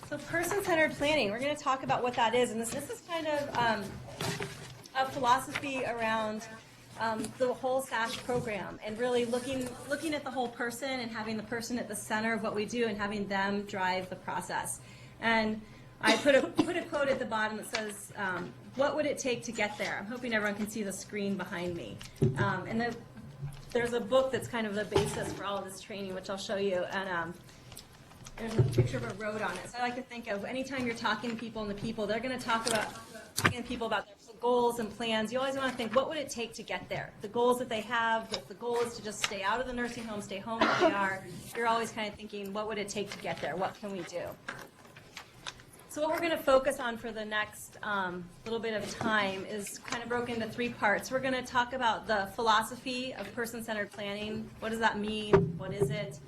So person-centered planning, we're going to talk about what that is. And this is kind of a philosophy around the whole SASH program, and really looking at the whole person and having the person at the center of what we do and having them drive the process. And I put a quote at the bottom that says, what would it take to get there? I'm hoping everyone can see the screen behind me. And there's a book that's kind of the basis for all of this training, which I'll show you. And there's a picture of a road on it. So I like to think of anytime you're talking to people and the people, they're going to talking to people about their goals and plans. You always want to think, what would it take to get there? The goals that they have, the goal is to just stay out of the nursing home, stay home where they are. You're always kind of thinking, what would it take to get there? What can we do? So what we're going to focus on for the next little bit of time is kind of broken into 3 parts. We're going to talk about the philosophy of person-centered planning. What does that mean? What is it?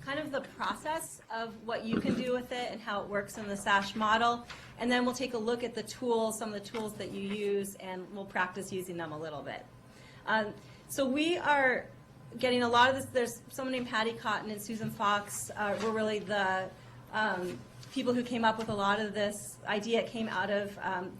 Kind of the process of what you can do with it and how it works in the SASH model. And then we'll take a look at the tools, some of the tools that you use, and we'll practice using them a little bit. So we are getting a lot of this. There's someone named Patty Cotton and Susan Fox were really the people who came up with a lot of this idea. It came out of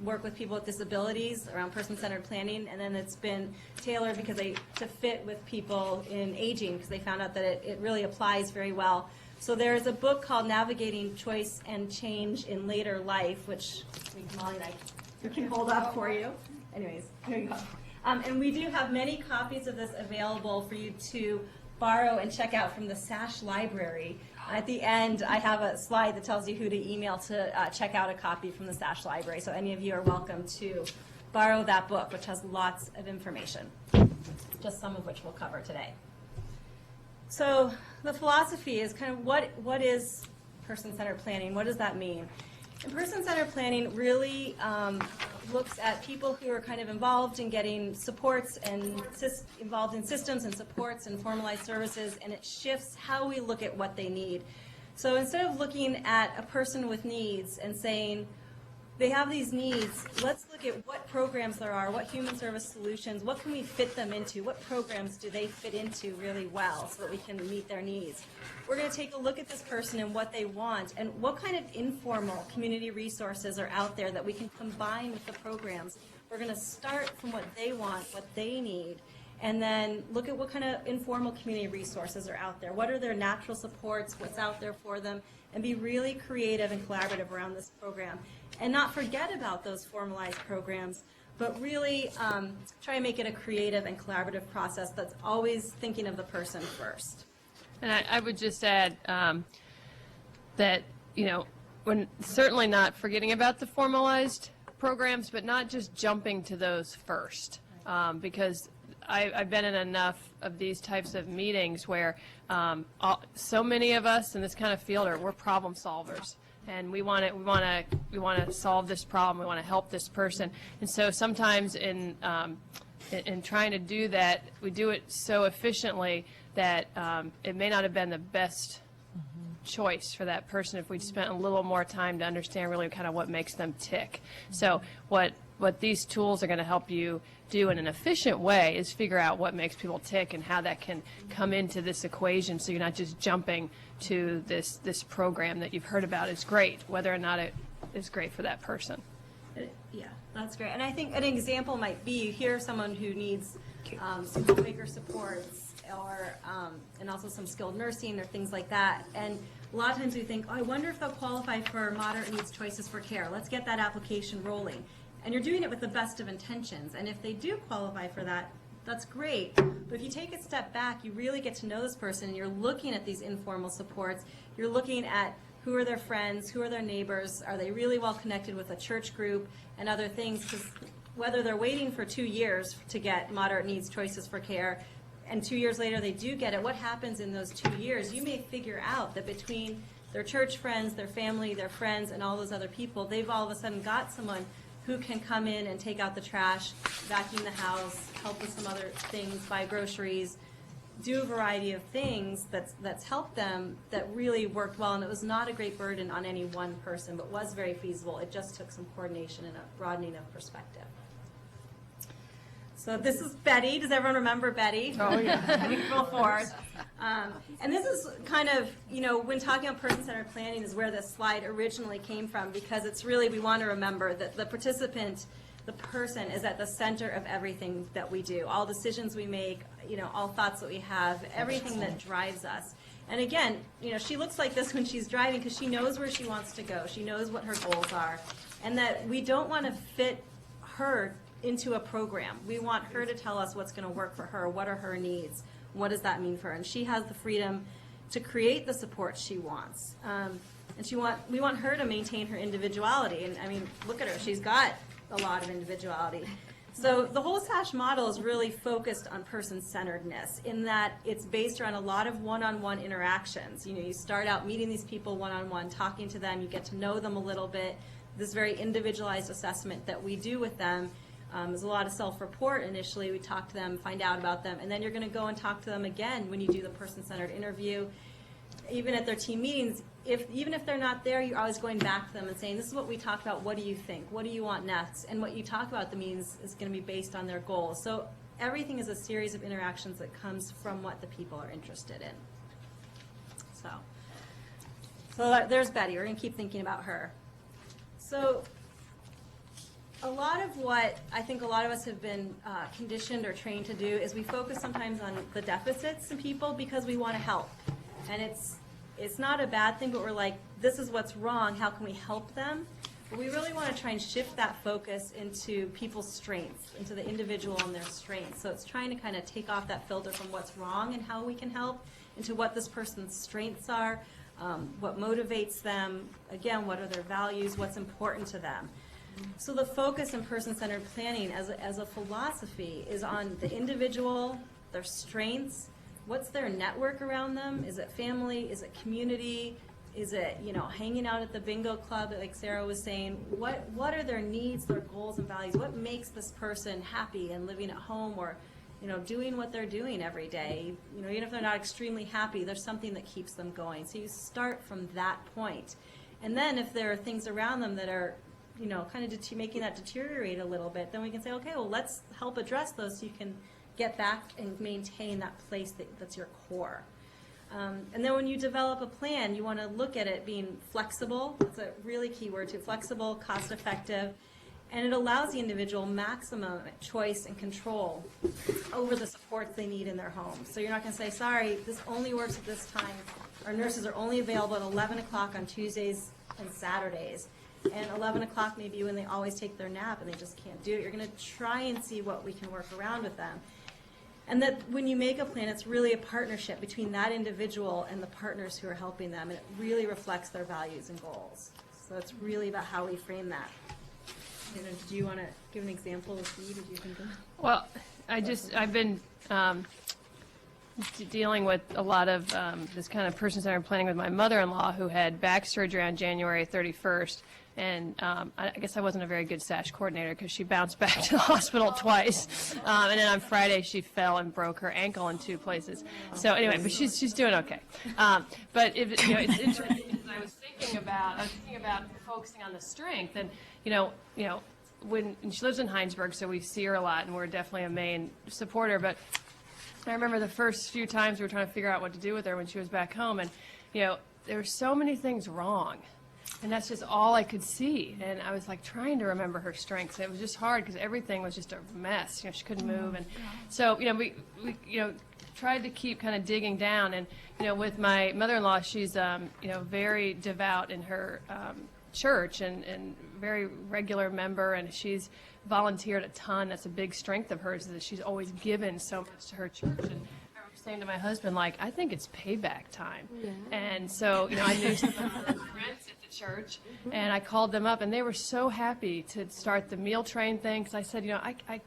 work with people with disabilities around person-centered planning, and then it's been tailored to fit with people in aging, because they found out that it really applies very well. So there's a book called Navigating Choice and Change in Later Life, which Molly and I can hold up for you. Anyways, here you go. And we do have many copies of this available for you to borrow and check out from the SASH library. At the end, I have a slide that tells you who to email to check out a copy from the SASH library. So any of you are welcome to borrow that book, which has lots of information, just some of which we'll cover today. So the philosophy is kind of what is person-centered planning? What does that mean? And person-centered planning really looks at people who are kind of involved in getting supports and involved in systems and supports and formalized services, and it shifts how we look at what they need. So instead of looking at a person with needs and saying, they have these needs, let's look at what programs there are, what human service solutions, what can we fit them into, what programs do they fit into really well so that we can meet their needs. We're going to take a look at this person and what they want, and what kind of informal community resources are out there that we can combine with the programs. We're going to start from what they want, what they need, and then look at what kind of informal community resources are out there. What are their natural supports, what's out there for them, and be really creative and collaborative around this program. And not forget about those formalized programs, but really try and make it a creative and collaborative process that's always thinking of the person first. And I would just add that, when certainly not forgetting about the formalized programs, but not just jumping to those first, because I've been in enough of these types of meetings where so many of us in this kind of field we're problem solvers, and we want to solve this problem. We want to help this person, and so sometimes in trying to do that, we do it so efficiently that it may not have been the best choice for that person if we'd spent a little more time to understand really kind of what makes them tick. So what these tools are going to help you do in an efficient way is figure out what makes people tick and how that can come into this equation, so you're not just jumping to this program that you've heard about is great, whether or not it is great for that person. Yeah, that's great. And I think an example might be, you hear someone who needs some homemaker supports, or and also some skilled nursing or things like that. And a lot of times we think, I wonder if they'll qualify for moderate needs choices for care. Let's get that application rolling. And you're doing it with the best of intentions. And if they do qualify for that, that's great. But if you take a step back, you really get to know this person, and you're looking at these informal supports. You're looking at who are their friends, who are their neighbors, are they really well connected with a church group and other things, because whether they're waiting for 2 years to get moderate needs choices for care, and 2 years later they do get it, what happens in those 2 years? You may figure out that between their church friends, their family, their friends, and all those other people, they've all of a sudden got someone who can come in and take out the trash, vacuum the house, help with some other things, buy groceries, do a variety of things that's helped them, that really worked well. And it was not a great burden on any one person, but was very feasible. It just took some coordination and a broadening of perspective. So this is Betty. Does everyone remember Betty? Oh, yeah. April 4th. And this is kind of, when talking about person-centered planning is where this slide originally came from, because it's really, we want to remember that the participant, the person, is at the center of everything that we do. All decisions we make, all thoughts that we have, everything that drives us. And again, she looks like this when she's driving because she knows where she wants to go. She knows what her goals are. And that we don't want to fit her into a program. We want her to tell us what's going to work for her, what are her needs, what does that mean for her. And she has the freedom to create the support she wants. And we want her to maintain her individuality. And I mean, look at her, she's got a lot of individuality. So the whole SASH model is really focused on person-centeredness in that it's based around a lot of one-on-one interactions. You start out meeting these people one-on-one, talking to them, you get to know them a little bit. This very individualized assessment that we do with them is a lot of self-report initially. We talk to them, find out about them, and then you're going to go and talk to them again when you do the person-centered interview. Even at their team meetings, even if they're not there, you're always going back to them and saying, this is what we talked about, what do you think? What do you want next? And what you talk about at the meetings is going to be based on their goals. So everything is a series of interactions that comes from what the people are interested in. So there's Betty. We're going to keep thinking about her. So a lot of what I think a lot of us have been conditioned or trained to do is we focus sometimes on the deficits in people because we want to help. And it's not a bad thing, but we're like, this is what's wrong, how can we help them? But we really want to try and shift that focus into people's strengths, into the individual and their strengths. So it's trying to kind of take off that filter from what's wrong and how we can help into what this person's strengths are, what motivates them, again, what are their values, what's important to them. So the focus in person-centered planning as a philosophy is on the individual, their strengths, what's their network around them? Is it family? Is it community? Is it, hanging out at the bingo club, like Sarah was saying? What are their needs, their goals and values? What makes this person happy and living at home or, doing what they're doing every day? Even if they're not extremely happy, there's something that keeps them going. So you start from that point. And then if there are things around them that are, kind of making that deteriorate a little bit, then we can say, okay, well, let's help address those so you can get back and maintain that place that's your core. And then when you develop a plan, you want to look at it being flexible. That's a really key word too, flexible, cost-effective, and it allows the individual maximum choice and control over the supports they need in their home. So you're not going to say, sorry, this only works at this time. Our nurses are only available at 11 o'clock on Tuesdays and Saturdays. And 11 o'clock may be when they always take their nap and they just can't do it. You're going to try and see what we can work around with them. And that when you make a plan, it's really a partnership between that individual and the partners who are helping them, and it really reflects their values and goals. So it's really about how we frame that. Do you want to give an example of Dee? Did you think of? Well, I've been dealing with a lot of this kind of person-centered planning with my mother-in-law, who had back surgery on January 31st. And I guess I wasn't a very good SASH coordinator because she bounced back to the hospital twice. And then on Friday, she fell and broke her ankle in 2 places. So anyway, but she's doing okay. But it's interesting because I was thinking about focusing on the strength. And, when she lives in Heinsberg, so we see her a lot, and we're definitely a main supporter. But I remember the first few times we were trying to figure out what to do with her when she was back home. And, there were so many things wrong. And that's just all I could see. And I was like trying to remember her strengths. It was just hard because everything was just a mess. She couldn't move. And so, we tried to keep kind of digging down. And, with my mother-in-law, she's, very devout in her church and very regular member. And she's volunteered a ton. That's a big strength of hers, is that she's always given so much to her church. And saying to my husband, I think it's payback time. Yeah. And so, I knew some of the friends at the church, and I called them up, and they were so happy to start the meal train thing, because I said,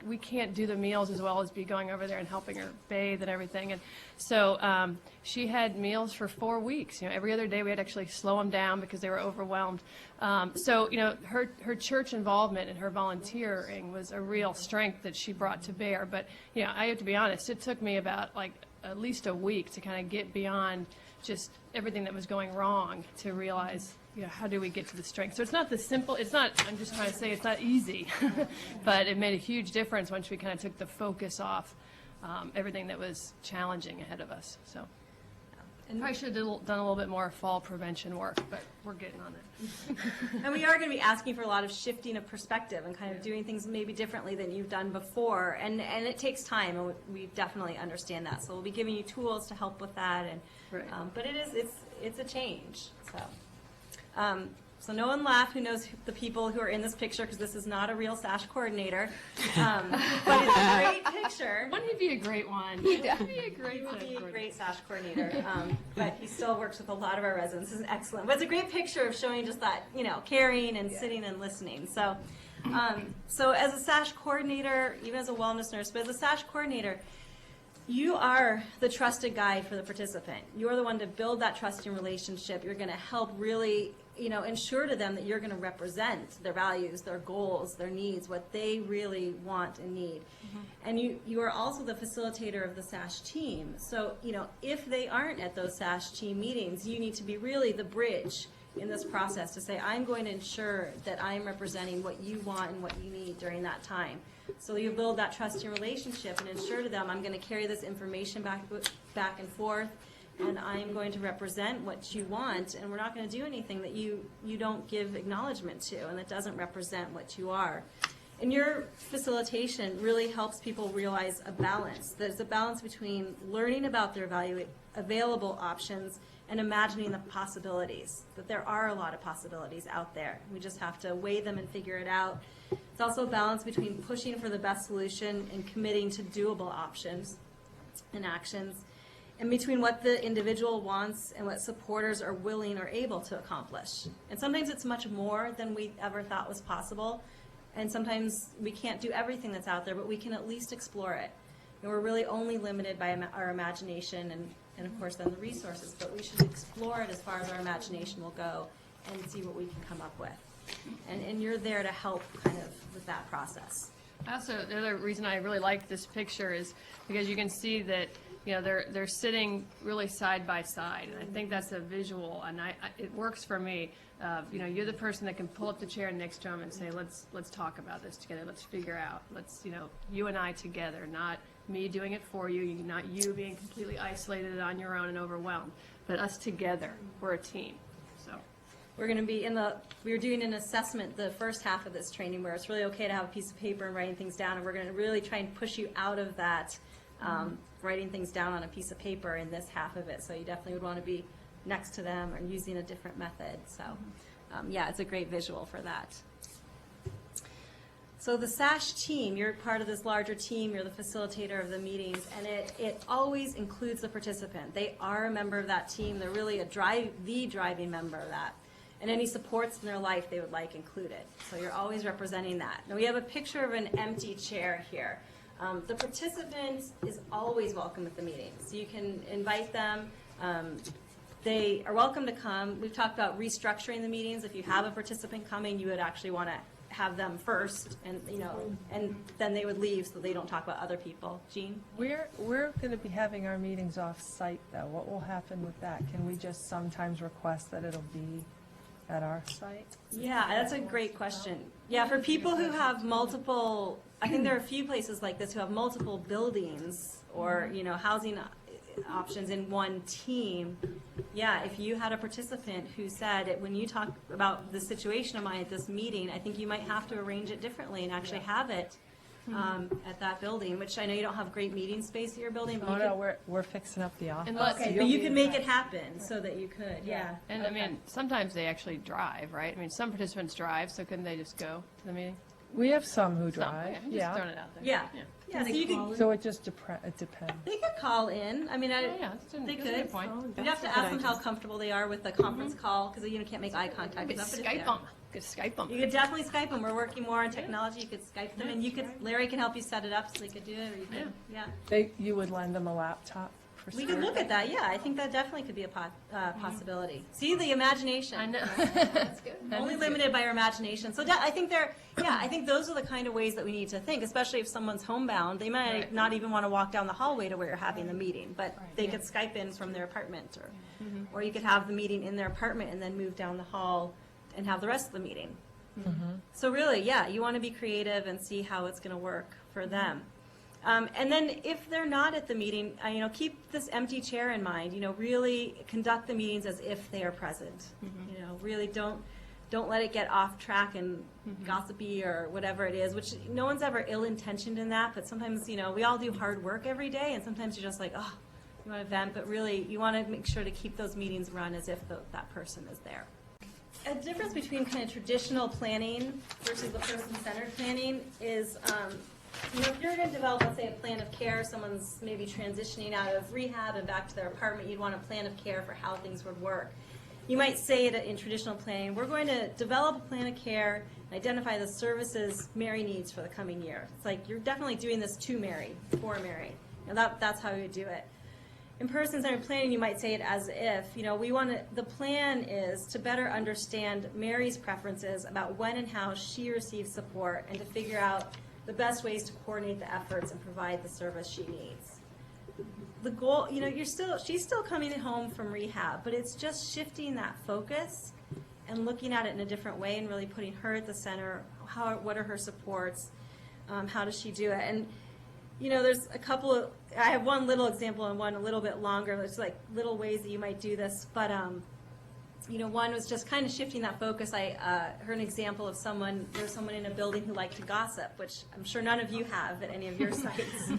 we can't do the meals as well as be going over there and helping her bathe and everything. And so she had meals for 4 weeks. Every other day we had to actually slow them down because they were overwhelmed. So, her church involvement and her volunteering was a real strength that she brought to bear. But, I have to be honest, it took me about, at least a week to kind of get beyond just everything that was going wrong to realize, how do we get to the strength? So it's not the simple, it's not, I'm just trying to say it's not easy, but it made a huge difference once we kind of took the focus off everything that was challenging ahead of us, so. And probably should have done a little bit more fall prevention work, but we're getting on it. And we are going to be asking for a lot of shifting of perspective and kind of doing things maybe differently than you've done before. And it takes time, and we definitely understand that. So we'll be giving you tools to help with that. And Right. but it's a change. So no one laugh who knows the people who are in this picture, because this is not a real SASH coordinator. But it's a great picture. Wouldn't he be a great one? He'd be a great He would be a coordinator. great SASH coordinator, but he still works with a lot of our residents. This is excellent. But it's a great picture of showing just that, caring and sitting and listening. So, so as a SASH coordinator, even as a wellness nurse, but as a SASH coordinator, you are the trusted guide for the participant. You're the one to build that trusting relationship. You're going to help really, ensure to them that you're going to represent their values, their goals, their needs, what they really want and need. And you are also the facilitator of the SASH team. So, if they aren't at those SASH team meetings, you need to be really the bridge in this process to say, I'm going to ensure that I'm representing what you want and what you need during that time. So you build that trusting relationship and ensure to them, I'm going to carry this information back and forth, and I'm going to represent what you want, and we're not going to do anything that you don't give acknowledgement to and that doesn't represent what you are. And your facilitation really helps people realize a balance. There's a balance between learning about their available options and imagining the possibilities, that there are a lot of possibilities out there. We just have to weigh them and figure it out. It's also a balance between pushing for the best solution and committing to doable options and actions, and between what the individual wants and what supporters are willing or able to accomplish. And sometimes it's much more than we ever thought was possible, and sometimes we can't do everything that's out there, but we can at least explore it. And we're really only limited by our imagination and of course then the resources, but we should explore it as far as our imagination will go and see what we can come up with. And you're there to help kind of with that process. Also, the other reason I really like this picture is because you can see that, they're sitting really side by side, and I think that's a visual, and it works for me. You're the person that can pull up the chair next to them and say, let's talk about this together, let's figure out, you and I together, not me doing it for you, not you being completely isolated on your own and overwhelmed, but us together, we're a team, so. We're going to be we're doing an assessment the first half of this training where it's really okay to have a piece of paper and writing things down, and we're going to really try and push you out of that writing things down on a piece of paper in this half of it. So you definitely would want to be next to them or using a different method. So yeah, it's a great visual for that. So the SASH team, you're part of this larger team, you're the facilitator of the meetings, and it always includes the participant. They are a member of that team. They're really the driving member of that. And any supports in their life they would like included. So you're always representing that. Now we have a picture of an empty chair here. The participant is always welcome at the meetings. So you can invite them. They are welcome to come. We've talked about restructuring the meetings. If you have a participant coming, you would actually want to have them first, and and then they would leave so they don't talk about other people. Jean? We're going to be having our meetings off-site, though. What will happen with that? Can we just sometimes request that it'll be at our site? Yeah, that's a great question. Yeah, for people who have multiple, I think there are a few places like this who have multiple buildings or, housing options in one team. Yeah, if you had a participant who said, when you talk about the situation of mine at this meeting, I think you might have to arrange it differently and actually have it at that building, which I know you don't have great meeting space at your building. But Oh, you no, we're fixing up the office. And let's- okay, but you could make it happen so that you could, yeah. And I mean, sometimes they actually drive, right? I mean, some participants drive, so couldn't they just go to the meeting? We have some who Some, drive, I'm just throwing it out there. Yeah. Yeah, so you could, So it just it depends. they could call in. I mean, Yeah, that's a they good could. point. You'd have to ask them how comfortable they are with the conference call, because can't make eye contact. Could Enough it is Skype there. them. Could Skype them. You could definitely Skype them. We're working more on technology. You could Skype them, and Larry can help you set it up so they could do it, or you could, yeah. You would lend them a laptop for We could look at that, yeah, I think that definitely could be a possibility. See, the imagination. I know. That's good. Only limited by our imagination. So I think I think those are the kind of ways that we need to think, especially if someone's homebound. They might Right. not even want to walk down the hallway to where you're having the meeting, but they could Skype in from their apartment, or you could have the meeting in their apartment and then move down the hall and have the rest of the meeting. So really, yeah, you want to be creative and see how it's going to work for them. And then if they're not at the meeting, keep this empty chair in mind. Really conduct the meetings as if they are present. Really don't let it get off track and gossipy or whatever it is, which no one's ever ill-intentioned in that, but sometimes, we all do hard work every day, and sometimes you're just like, oh, you want to vent, but really you want to make sure to keep those meetings run as if that person is there. A difference between kind of traditional planning versus the person-centered planning is, if you're going to develop, let's say, a plan of care, someone's maybe transitioning out of rehab and back to their apartment, you'd want a plan of care for how things would work. You might say that in traditional planning, we're going to develop a plan of care, identify the services Mary needs for the coming year. It's like you're definitely doing this to Mary, for Mary. That's how you do it. In person-centered planning, you might say it as if, the plan is to better understand Mary's preferences about when and how she receives support and to figure out the best ways to coordinate the efforts and provide the service she needs. The goal, she's still coming home from rehab, but it's just shifting that focus and looking at it in a different way and really putting her at the center. What are her supports? How does she do it? And there's a couple of, I have one little example and one a little bit longer. There's like little ways that you might do this, but one was just kind of shifting that focus. I heard an example of there's someone in a building who liked to gossip, which I'm sure none of you have at any of your sites.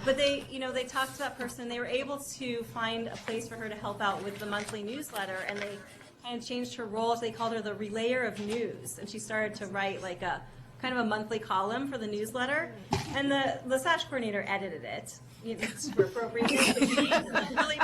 But they talked to that person. They were able to find a place for her to help out with the monthly newsletter, and they kind of changed her role. So they called her the relayer of news, and she started to write like a kind of a monthly column for the newsletter. And the SASH coordinator edited it. For appropriateness, but she really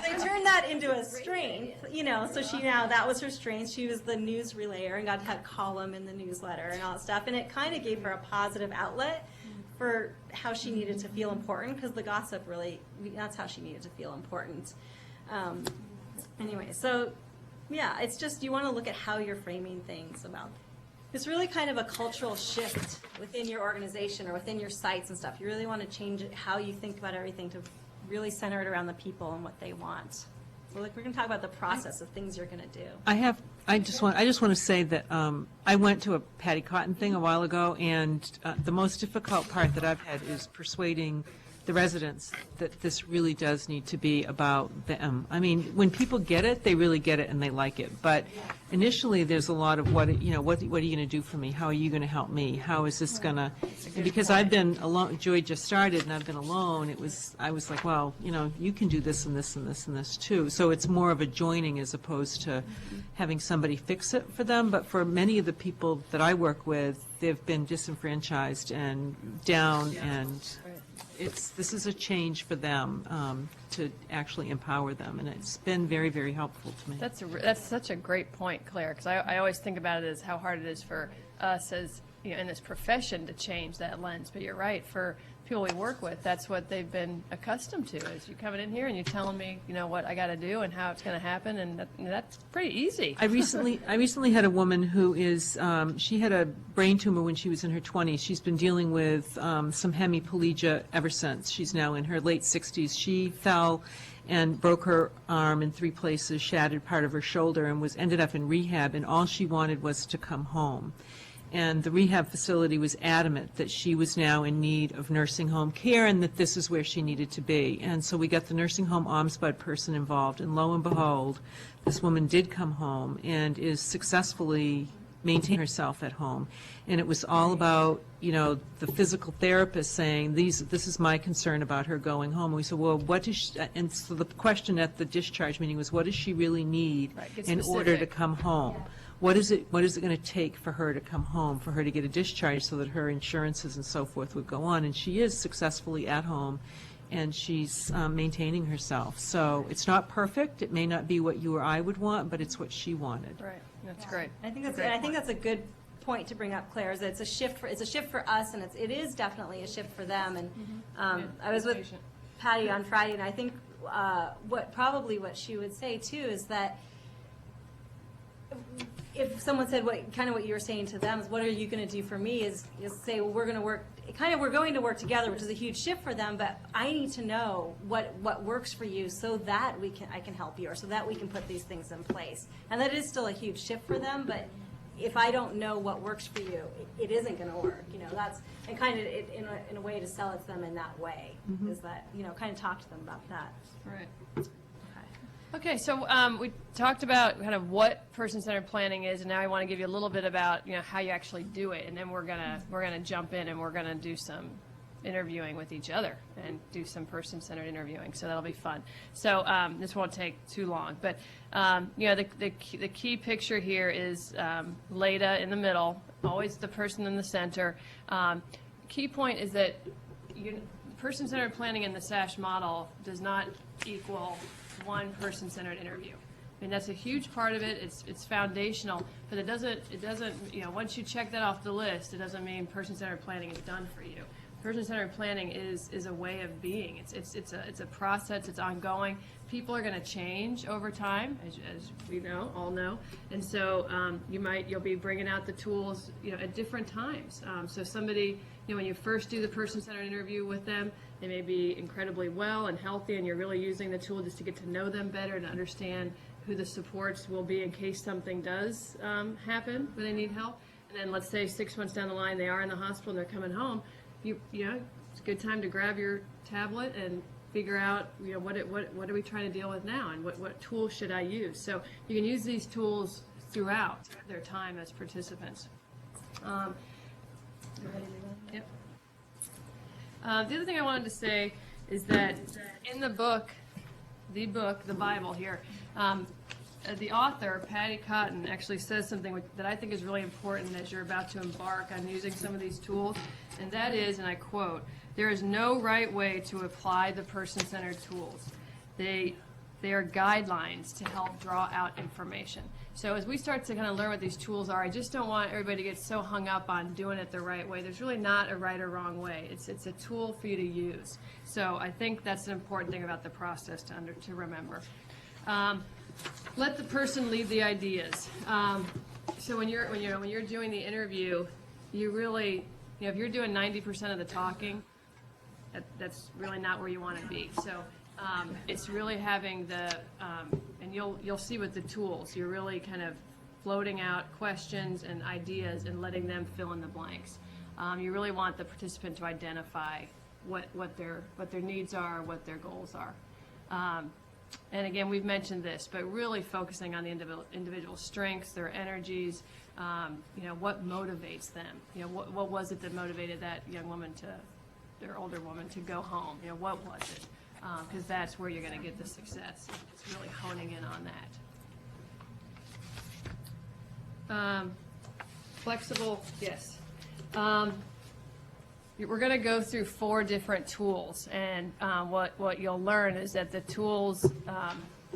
they turned that into a strength, so that was her strength. She was the news relayer and got to have column in the newsletter and all that stuff, and it kind of gave her a positive outlet for how she needed to feel important, because the gossip really, that's how she needed to feel important. Anyway, so yeah, it's just, you want to look at how you're framing things about. It's really kind of a cultural shift within your organization or within your sites and stuff. You really want to change how you think about everything to really center it around the people and what they want. So we're going to talk about the process of things you're going to do. I just want to say that I went to a Patty Cotton thing a while ago, and the most difficult part that I've had is persuading the residents that this really does need to be about them. I mean, when people get it, they really get it and they like it. But initially, there's a lot of what are you going to do for me? How are you going to help me? How is this going to? Because I've been alone. Joy just started, and I've been alone. I was like, well, you can do this and this and this and this too. So it's more of a joining as opposed to having somebody fix it for them. But for many of the people that I work with, they've been disenfranchised and down, and this is a change for them to actually empower them, and it's been very, very helpful to me. That's such a great point, Claire, because I always think about it as how hard it is for us as in this profession to change that lens. But you're right, for people we work with, that's what they've been accustomed to. Is you coming in here and you're telling me, what I got to do and how it's going to happen, and that's pretty easy. I recently had a woman who is she had a brain tumor when she was in her 20s. She's been dealing with some hemiplegia ever since. She's now in her late 60s. She fell and broke her arm in 3 places, shattered part of her shoulder, and ended up in rehab. And all she wanted was to come home. And the rehab facility was adamant that she was now in need of nursing home care and that this is where she needed to be. And so we got the nursing home OMSBUD person involved, and lo and behold, this woman did come home and is successfully maintaining herself at home. And it was all about, the physical therapist saying, this is my concern about her going home. And we said, well, what does she, and so the question at the discharge meeting was, what does she really need in order to come home? What is it going to take for her to come home, for her to get a discharge so that her insurances and so forth would go on? And she is successfully at home, and she's maintaining herself. So it's not perfect. It may not be what you or I would want, but it's what she wanted. Right. That's great. I think that's a good point to bring up, Claire. Is that it's a shift for us, and it is definitely a shift for them. And I was with Patty on Friday, and I think what she would say too is that if someone said what you were saying to them is, what are you going to do for me, is say, well, we're going to work together, which is a huge shift for them, but I need to know what works for you so that I can help you, or so that we can put these things in place. And that is still a huge shift for them, but if I don't know what works for you, it isn't going to work. That's, and kind of in a way to sell it to them in that way, is that, kind of talk to them about that. Right. Okay, so we talked about kind of what person-centered planning is, and now I want to give you a little bit about how you actually do it, and then we're gonna jump in and we're gonna do some interviewing with each other and do some person-centered interviewing. So that'll be fun. So this won't take too long, but the key picture here is Leda in the middle, always the person in the center. Key point is that person-centered planning in the SASH model does not equal one person-centered interview. I mean, that's a huge part of it. It's foundational, but it doesn't, once you check that off the list, it doesn't mean person-centered planning is done for you. Person-centered planning is a way of being. It's a process. It's ongoing. People are going to change over time, as we all know, and so you'll be bringing out the tools, at different times. So somebody, when you first do the person-centered interview with them, they may be incredibly well and healthy, and you're really using the tool just to get to know them better and understand who the supports will be in case something does happen where they need help. And then let's say 6 months down the line, they are in the hospital and they're coming home. It's a good time to grab your tablet and figure out, what are we trying to deal with now, and what tools should I use? So you can use these tools throughout their time as participants. Yep. The other thing I wanted to say is that in the book, the Bible here, the author, Patty Cotton, actually says something that I think is really important as you're about to embark on using some of these tools, and that is, and I quote, "There is no right way to apply the person-centered tools. They are guidelines to help draw out information." So as we start to kind of learn what these tools are, I just don't want everybody to get so hung up on doing it the right way. There's really not a right or wrong way. It's a tool for you to use. So I think that's an important thing about the process to remember. Let the person lead the ideas. So when you're doing the interview, you really, if you're doing 90% of the talking, that's really not where you want to be. So it's really having and you'll see with the tools, you're really kind of floating out questions and ideas and letting them fill in the blanks. You really want the participant to identify what their needs are, what their goals are. And again, we've mentioned this, but really focusing on the individual strengths, their energies, what motivates them. What was it that motivated that young woman or older woman to go home? What was it? Because that's where you're going to get the success. It's really honing in on that. Flexible, yes. We're going to go through 4 different tools, and what you'll learn is that the tools,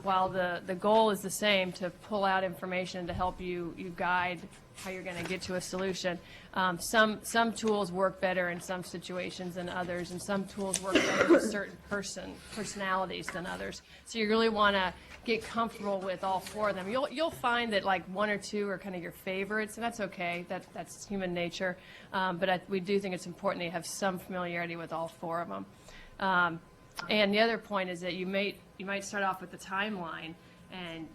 while the goal is the same, to pull out information to help you guide how you're going to get to a solution. Some tools work better in some situations than others, and some tools work better with certain personalities than others. So you really want to get comfortable with all 4 of them. You'll find that like 1 or 2 are kind of your favorites, and that's okay. That's human nature. But we do think it's important that you have some familiarity with all 4 of them. And the other point is that you might start off with the timeline and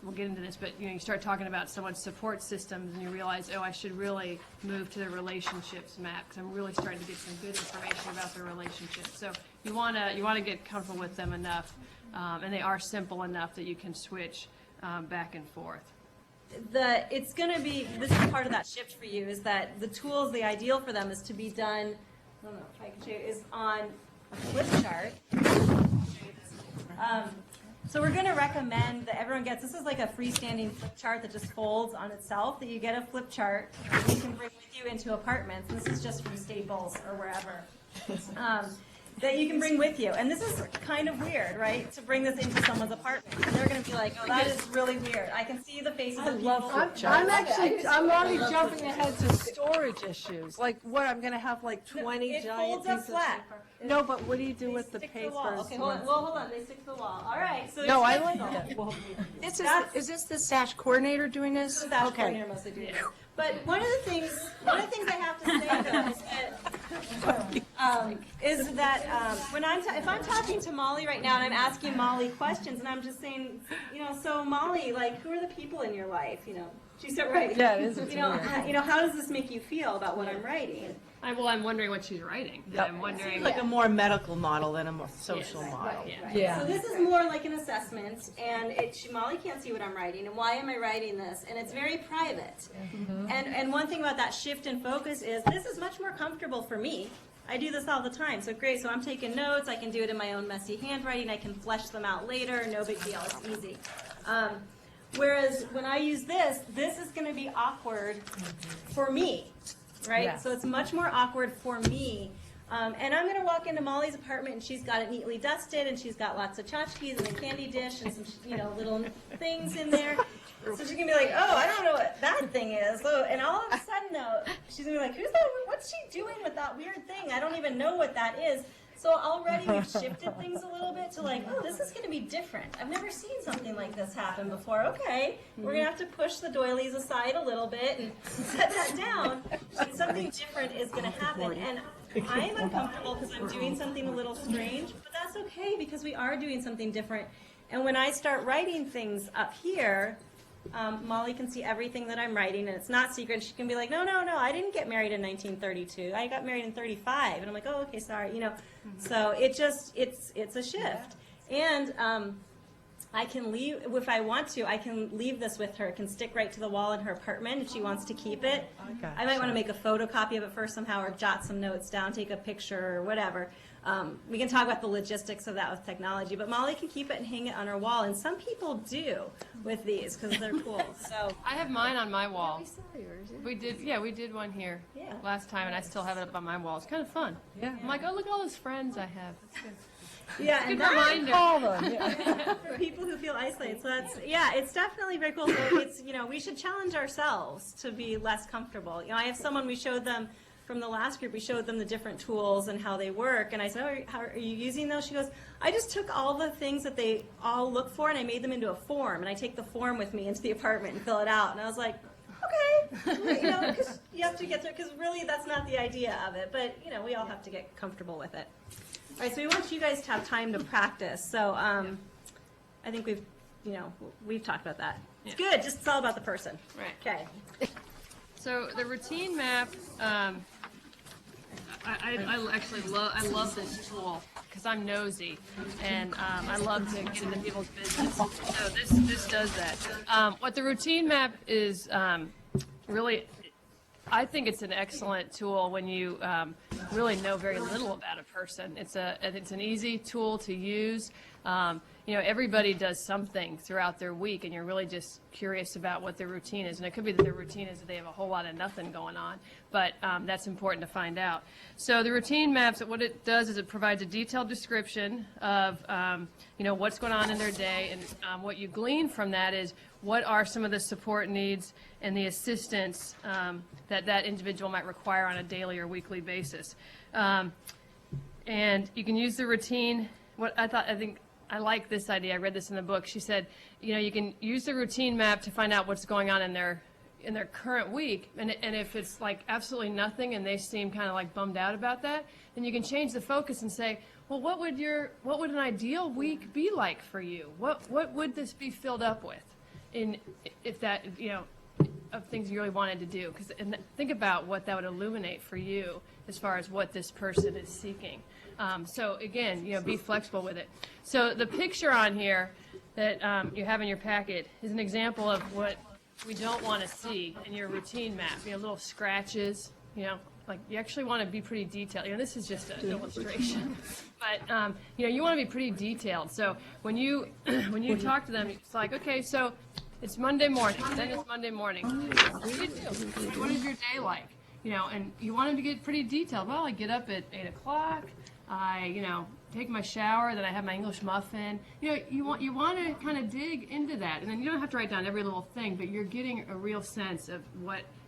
we'll get into this, but you start talking about someone's support systems and you realize, I should really move to the relationships map because I'm really starting to get some good information about their relationships. So you want to get comfortable with them enough, and they are simple enough that you can switch back and forth. It's going to be, this is part of that shift for you, is that the tools, the ideal for them is to be done, I don't know if I can show you, is on a flip chart. So we're going to recommend that everyone gets, this is like a freestanding flip chart that just folds on itself, that you get a flip chart that you can bring with you into apartments. And this is just from Staples or wherever. that you can bring with you. And this is kind of weird, right? To bring this into someone's apartment. And they're going to be like, oh, that is really weird. I can see the faces of people. I'm already jumping ahead to storage issues. Like, what, I'm gonna have like 20 It giant folds up pieces of flat. paper? No, but what do you do They with the stick to wall. papers? Okay, hold on. Well, hold on. They stick to the wall. All right. So No, I it's like different. that. Is this the SASH coordinator doing this? The SASH coordinator mostly do this. But one of the things I have to say though is that when if I'm talking to Molly right now and I'm asking Molly questions and I'm just saying, so Molly, like, who are the people in your life? She said, right. Yeah, it is. It's How does this make you feel about what I'm writing? I'm wondering what she's writing. I'm wondering. Like a more medical model than a more social model. Yeah. So this is more like an assessment, and Molly can't see what I'm writing, and why am I writing this? And it's very private. And one thing about that shift in focus is this is much more comfortable for me. I do this all the time, so great. So I'm taking notes. I can do it in my own messy handwriting. I can flesh them out later. No big deal. It's easy. Whereas when I use this is going to be awkward for me. Right? Yes. So it's much more awkward for me. And I'm going to walk into Molly's apartment, and she's got it neatly dusted, and she's got lots of tchotchkes and a candy dish and some, little things in there. So she's going to be like, oh, I don't know what that thing is. So, and all of a sudden, though, she's going to be like, who's that? What's she doing with that weird thing? I don't even know what that is. So already we've shifted things a little bit to like, oh, this is going to be different. I've never seen something like this happen before. Okay, we're going to have to push the doilies aside a little bit and set that down. And something different is going to happen. And I am uncomfortable because I'm doing something a little strange, but that's okay because we are doing something different. And when I start writing things up here, Molly can see everything that I'm writing, and it's not secret. She can be like, no, I didn't get married in 1932. I got married in 35. And I'm like, oh, okay, sorry, So it's a shift. And I can leave, if I want to, I can leave this with her. It can stick right to the wall in her apartment if she wants to keep it. I might want to make a photocopy of it first somehow, or jot some notes down, take a picture, or whatever. We can talk about the logistics of that with technology, but Molly can keep it and hang it on her wall, and some people do with these because they're cool. So I have mine on my wall. We did one here Yeah. last time, and I still have it up on my wall. It's kind of fun. Yeah. I'm like, oh, look at all those friends I have. That's good. yeah, Good and that, reminder. All of them, yeah. for people who feel isolated. So it's definitely very cool. So it's, we should challenge ourselves to be less comfortable. I have someone, we showed them from the last group, we showed them the different tools and how they work. And I said, oh, how are you using those? She goes, I just took all the things that they all look for and I made them into a form. And I take the form with me into the apartment and fill it out. And I was like, okay, because you have to get through, because really that's not the idea of it. But, we all have to get comfortable with it. All right, so we want you guys to have time to practice. So I think we've talked about that. It's good. Just it's all about the person. Right. Okay. So the routine map, I actually love this tool because I'm nosy and I love to get into people's business. So this does that. What the routine map is really, I think it's an excellent tool when you really know very little about a person. It's an easy tool to use. Everybody does something throughout their week, and you're really just curious about what their routine is. And it could be that their routine is that they have a whole lot of nothing going on, but that's important to find out. So the routine maps, what it does is it provides a detailed description of what's going on in their day, and what you glean from that is what are some of the support needs and the assistance that individual might require on a daily or weekly basis. And you can use the routine. I like this idea. I read this in the book. She said, you can use the routine map to find out what's going on in their current week. And if it's like absolutely nothing and they seem kind of like bummed out about that, then you can change the focus and say, well, what would an ideal week be like for you? What would this be filled up with? If that, of things you really wanted to do. And think about what that would illuminate for you as far as what this person is seeking. So again, be flexible with it. So the picture on here that you have in your packet is an example of what we don't want to see in your routine map. Little scratches, like you actually want to be pretty detailed. This is just an illustration, but you want to be pretty detailed. So when you talk to them, it's like, okay, so it's Monday morning. Then it's Monday morning. What do you do? What is your day like? And you want them to get pretty detailed. Well, I get up at 8 o'clock. I, take my shower, then I have my English muffin. You want to kind of dig into that, and then you don't have to write down every little thing, but you're getting a real sense of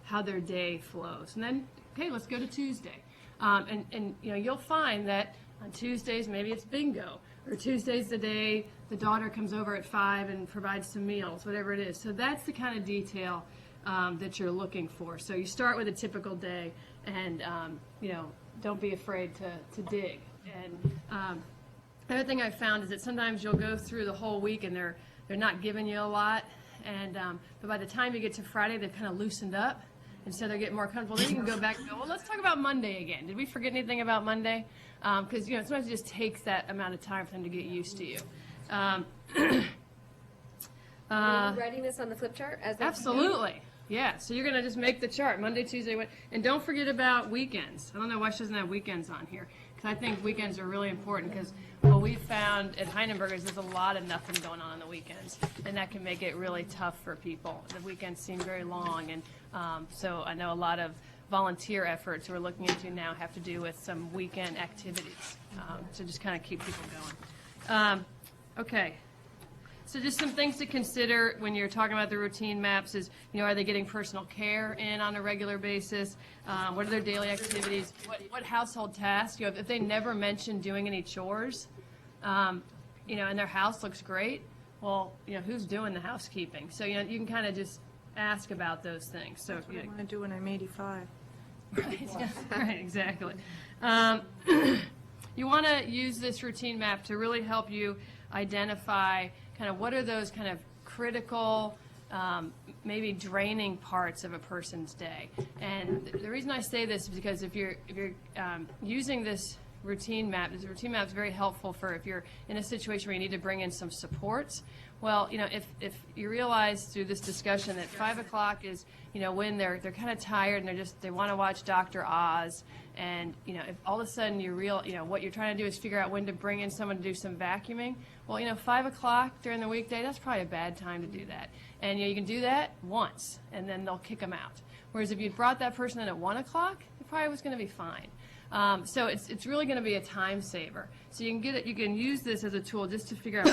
how their day flows. And then, okay, let's go to Tuesday, and you'll find that on Tuesdays maybe it's bingo, or Tuesday's the day the daughter comes over at 5 and provides some meals, whatever it is. So that's the kind of detail that you're looking for. So you start with a typical day, and don't be afraid to dig. And the other thing I found is that sometimes you'll go through the whole week and they're not giving you a lot, and but by the time you get to Friday, they've kind of loosened up, and so they're getting more comfortable. Then you can go back and go, well, let's talk about Monday again. Did we forget anything about Monday? Because sometimes it just takes that amount of time for them to get used to you. Are you writing this on the flip chart? Absolutely. Yeah, so you're going to just make the chart, Monday, Tuesday, and don't forget about weekends. I don't know why she doesn't have weekends on here, because I think weekends are really important, because what we've found at Heinenberger's, there's a lot of nothing going on the weekends, and that can make it really tough for people. The weekends seem very long, and so I know a lot of volunteer efforts we're looking into now have to do with some weekend activities, to just kind of keep people going. Okay. So just some things to consider when you're talking about the routine maps is, are they getting personal care in on a regular basis? What are their daily activities? What household tasks? If they never mention doing any chores, and their house looks great, well, who's doing the housekeeping? So, you can kind of just ask about those things. So, What do I want to do when I'm 85? Right, exactly. You want to use this routine map to really help you identify kind of what are those kind of critical, maybe draining parts of a person's day. And the reason I say this is because if you're using this routine map is very helpful for if you're in a situation where you need to bring in some supports. Well, if you realize through this discussion that 5 o'clock is, when they're kind of tired and they want to watch Dr. Oz, and, if all of a sudden what you're trying to do is figure out when to bring in someone to do some vacuuming, well, 5 o'clock during the weekday, that's probably a bad time to do that. And, you can do that once, and then they'll kick them out. Whereas if you brought that person in at 1 o'clock, it probably was going to be fine. So it's really going to be a time saver. So you can use this as a tool just to figure out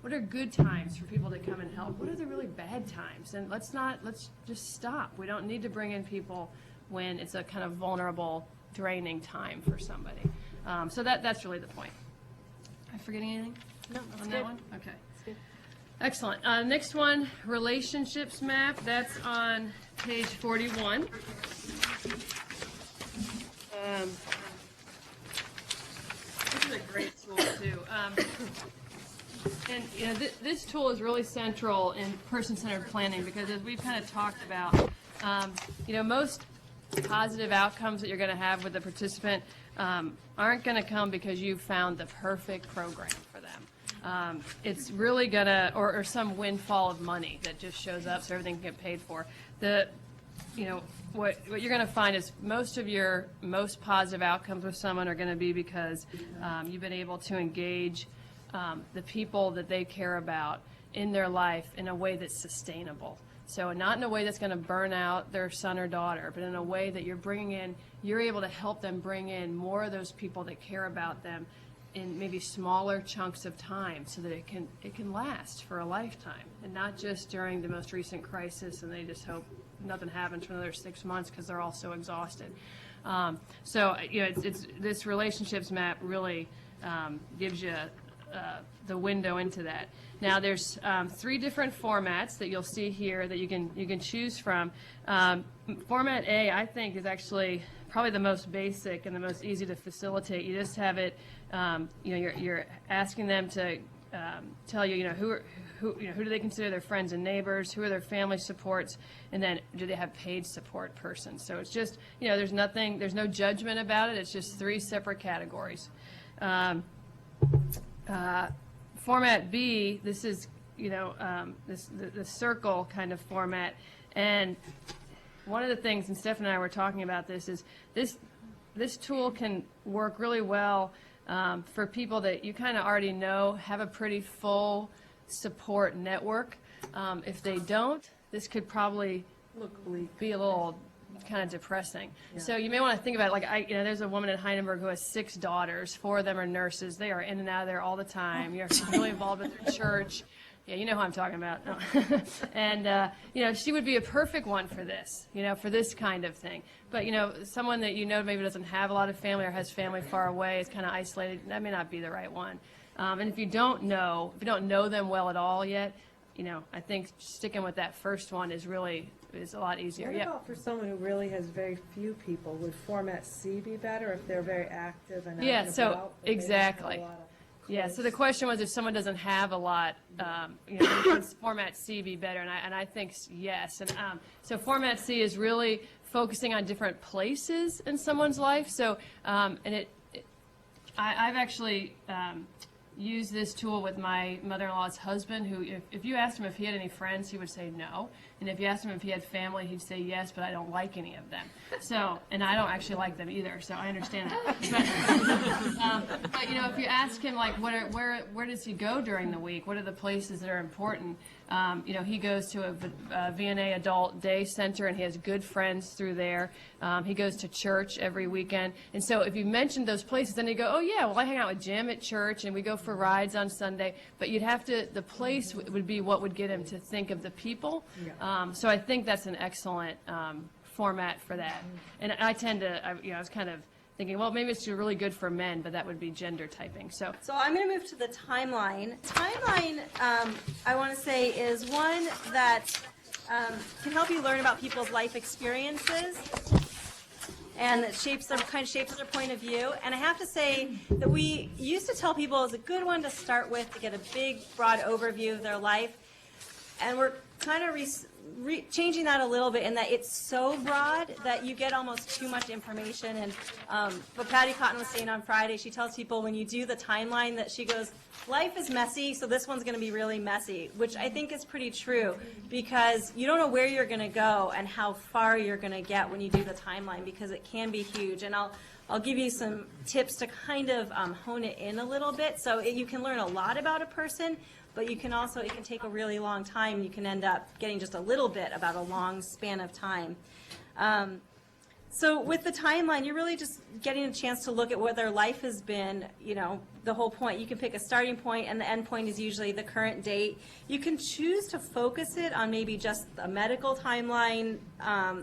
what are good times for people to come and help. What are the really bad times? And let's just stop. We don't need to bring in people when it's a kind of vulnerable, draining time for somebody. So that's really the point. Am I forgetting anything? No, on that one? Okay. Excellent. Next one, relationships map. That's on page 41. This is a great tool too. And this tool is really central in person-centered planning because, as we've kind of talked about, most positive outcomes that you're going to have with the participant aren't going to come because you found the perfect program for them. It's really going to, or some windfall of money that just shows up so everything can get paid for. What you're going to find is most of your most positive outcomes with someone are going to be because you've been able to engage the people that they care about in their life in a way that's sustainable. So not in a way that's going to burn out their son or daughter, but in a way that you're able to help them bring in more of those people that care about them in maybe smaller chunks of time so that it can last for a lifetime and not just during the most recent crisis and they just hope nothing happens for another 6 months because they're all so exhausted. It's this relationships map really gives you the window into that. Now there's 3 different formats that you'll see here that you can choose from. Format A, I think, is actually probably the most basic and the most easy to facilitate. You just have it. You're asking them to tell you, who do they consider their friends and neighbors, who are their family supports, and then do they have paid support persons. So it's just, there's no judgment about it. It's just 3 separate categories. Format B, this is, the circle kind of format. And one of the things, and Steph and I were talking about this, is this tool can work really well for people that you kind of already know have a pretty full support network. If they don't, this could probably be a little kind of depressing. So you may want to think about it, like, there's a woman in Heidelberg who has 6 daughters. 4 of them are nurses. They are in and out of there all the time. You're really involved with their church. Yeah, you know who I'm talking about. And, she would be a perfect one for this, for this kind of thing. But, someone that maybe doesn't have a lot of family or has family far away, is kind of isolated, that may not be the right one. And if you don't know them well at all yet, I think sticking with that first one is a lot easier. What Yeah. about for someone who really has very few people? Would Format C be better if they're very active and out Yeah, and so, about, but they don't have a exactly. lot of Yeah, so close- the question was if someone doesn't have a lot, would Format C be better? And I think yes. And so Format C is really focusing on different places in someone's life. So, I've actually used this tool with my mother-in-law's husband, who, if you asked him if he had any friends, he would say no. And if you asked him if he had family, he'd say yes, but I don't like any of them. So, and I don't actually like them either, so I understand that. But if you ask him, like, where does he go during the week? What are the places that are important? He goes to a VNA Adult Day Center, and he has good friends through there. He goes to church every weekend. And so if you mentioned those places, then he'd go, oh, yeah, well, I hang out with Jim at church, and we go for rides on Sunday. But the place would be what would get him to think of the people. So I think that's an excellent format for that. And I tend to, I was kind of thinking, well, maybe it's really good for men, but that would be gender typing. So I'm going to move to the timeline. Timeline, I want to say, is one that can help you learn about people's life experiences, and that shapes their point of view. And I have to say that we used to tell people it's a good one to start with to get a big, broad overview of their life. And we're kind of changing that a little bit in that it's so broad that you get almost too much information. And what Patty Cotton was saying on Friday, she tells people when you do the timeline that she goes, life is messy, so this one's going to be really messy, which I think is pretty true because you don't know where you're going to go and how far you're going to get when you do the timeline because it can be huge. And I'll give you some tips to kind of hone it in a little bit. So you can learn a lot about a person, but it can take a really long time. You can end up getting just a little bit about a long span of time. So with the timeline, you're really just getting a chance to look at what their life has been, the whole point. You can pick a starting point, and the end point is usually the current date. You can choose to focus it on maybe just a medical timeline